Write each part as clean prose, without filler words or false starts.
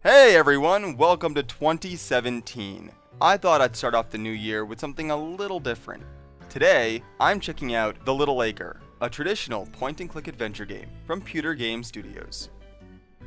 Hey everyone, welcome to 2017. I thought I'd start off the new year with something a little different. Today, I'm checking out The Little Acre, a traditional point-and-click adventure game from Pewter Game Studios.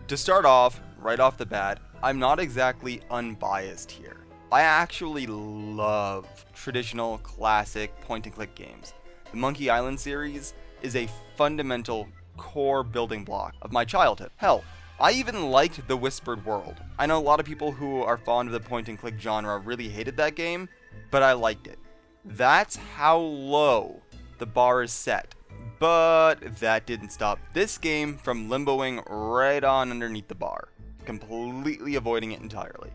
To start off, right off the bat, I'm not exactly unbiased here. I actually love traditional, classic point-and-click games. The Monkey Island series is a fundamental core building block of my childhood. Hell, I even liked The Whispered World. I know a lot of people who are fond of the point-and-click genre really hated that game, but I liked it. That's how low the bar is set. But that didn't stop this game from limboing right on underneath the bar, completely avoiding it entirely.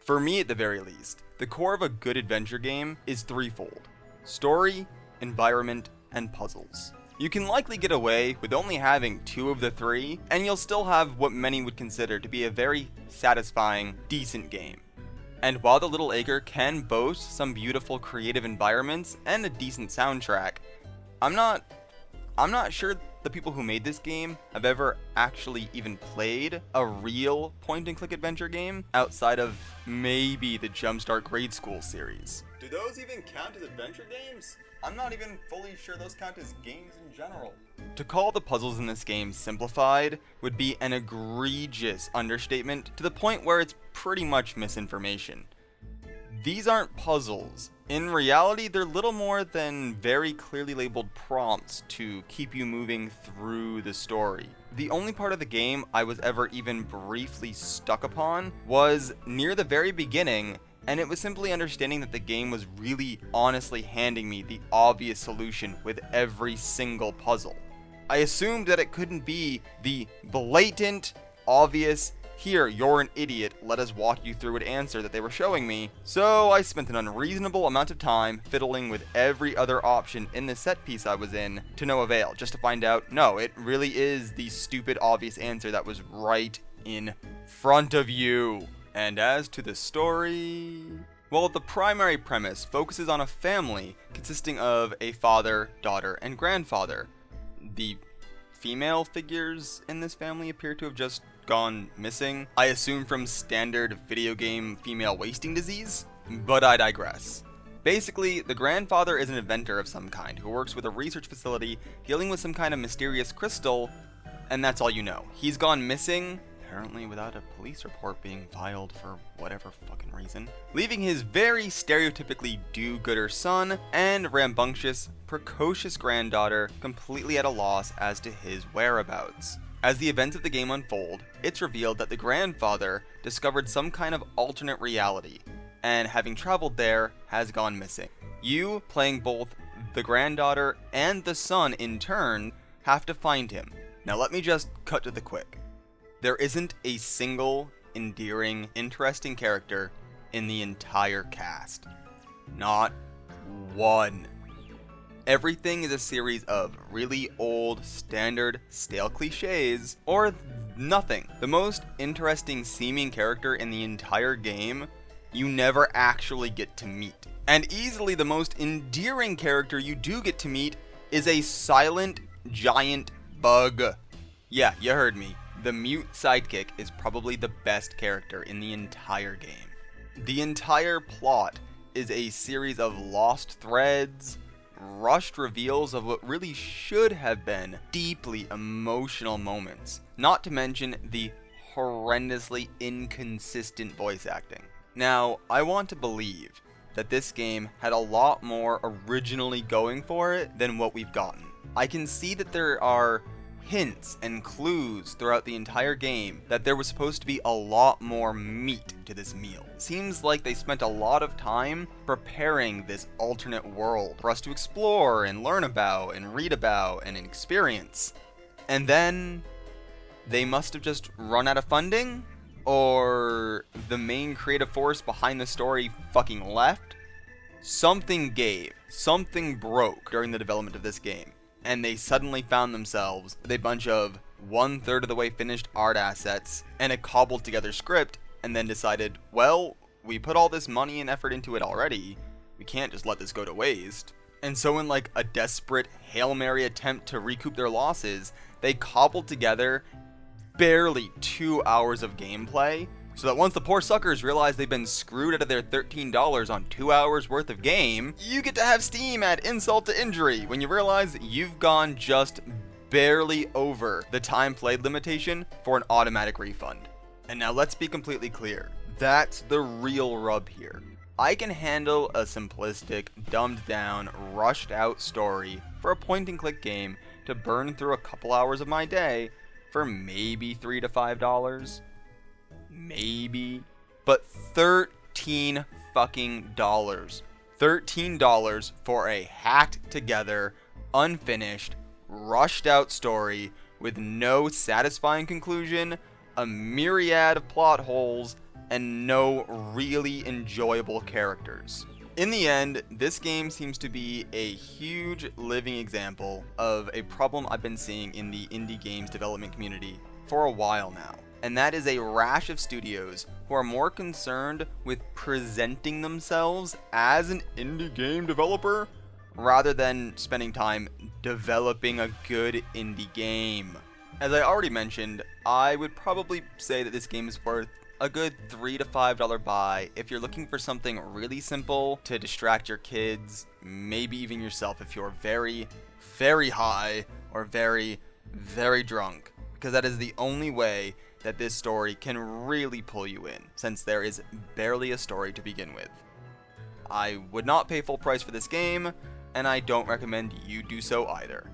For me at the very least, the core of a good adventure game is threefold: story, environment, and puzzles. You can likely get away with only having two of the three, and you'll still have what many would consider to be a very satisfying, decent game. And while The Little Acre can boast some beautiful creative environments and a decent soundtrack, I'm not sure the people who made this game have ever actually even played a real point-and-click adventure game outside of maybe the Jumpstart Grade School series. Do those even count as adventure games? I'm not even fully sure those count as games in general. To call the puzzles in this game simplified would be an egregious understatement, to the point where it's pretty much misinformation. These aren't puzzles. In reality, they're little more than very clearly labeled prompts to keep you moving through the story. The only part of the game I was ever even briefly stuck upon was near the very beginning, and it was simply understanding that the game was really honestly handing me the obvious solution with every single puzzle. I assumed that it couldn't be the blatant, obvious, "Here, you're an idiot, let us walk you through it" answer that they were showing me, so I spent an unreasonable amount of time fiddling with every other option in the set piece I was in to no avail, just to find out, no, it really is the stupid obvious answer that was right in front of you. And as to the story, well, the primary premise focuses on a family consisting of a father, daughter, and grandfather. The female figures in this family appear to have just gone missing, I assume from standard video game female wasting disease, but I digress. Basically, the grandfather is an inventor of some kind who works with a research facility dealing with some kind of mysterious crystal, and that's all you know. He's gone missing, apparently without a police report being filed for whatever fucking reason, leaving his very stereotypically do-gooder son and rambunctious, precocious granddaughter completely at a loss as to his whereabouts. As the events of the game unfold, it's revealed that the grandfather discovered some kind of alternate reality, and having traveled there, has gone missing. You, playing both the granddaughter and the son in turn, have to find him. Now let me just cut to the quick. There isn't a single endearing, interesting character in the entire cast. Not one. Everything is a series of really old, standard, stale cliches, or nothing. The most interesting seeming character in the entire game, you never actually get to meet. And easily the most endearing character you do get to meet is a silent, giant bug. Yeah, you heard me. The mute sidekick is probably the best character in the entire game. The entire plot is a series of lost threads, rushed reveals of what really should have been deeply emotional moments, not to mention the horrendously inconsistent voice acting. Now, I want to believe that this game had a lot more originally going for it than what we've gotten. I can see that there are hints and clues throughout the entire game that there was supposed to be a lot more meat to this meal. Seems like they spent a lot of time preparing this alternate world for us to explore and learn about and read about and experience. And then they must have just run out of funding, or the main creative force behind the story fucking left. Something gave, something broke during the development of this game, and they suddenly found themselves with a bunch of 1/3 of the way finished art assets and a cobbled together script, and then decided, well, we put all this money and effort into it already, we can't just let this go to waste. And so in like a desperate Hail Mary attempt to recoup their losses, they cobbled together barely 2 hours of gameplay So that once the poor suckers realize they've been screwed out of their $13 on 2 hours worth of game, you get to have Steam add insult to injury when you realize you've gone just barely over the time played limitation for an automatic refund. And now let's be completely clear, that's the real rub here. I can handle a simplistic, dumbed down, rushed out story for a point and click game to burn through a couple hours of my day for maybe $3 to $5. Maybe. But $13 fucking dollars. $13 for a hacked together, unfinished, rushed out story with no satisfying conclusion, a myriad of plot holes, and no really enjoyable characters. In the end, this game seems to be a huge living example of a problem I've been seeing in the indie games development community for a while now. And that is a rash of studios who are more concerned with presenting themselves as an indie game developer rather than spending time developing a good indie game. As I already mentioned, I would probably say that this game is worth a good $3 to $5 buy if you're looking for something really simple to distract your kids, maybe even yourself if you're very, very high or very, very drunk, because that is the only way that this story can really pull you in, since there is barely a story to begin with. I would not pay full price for this game, and I don't recommend you do so either.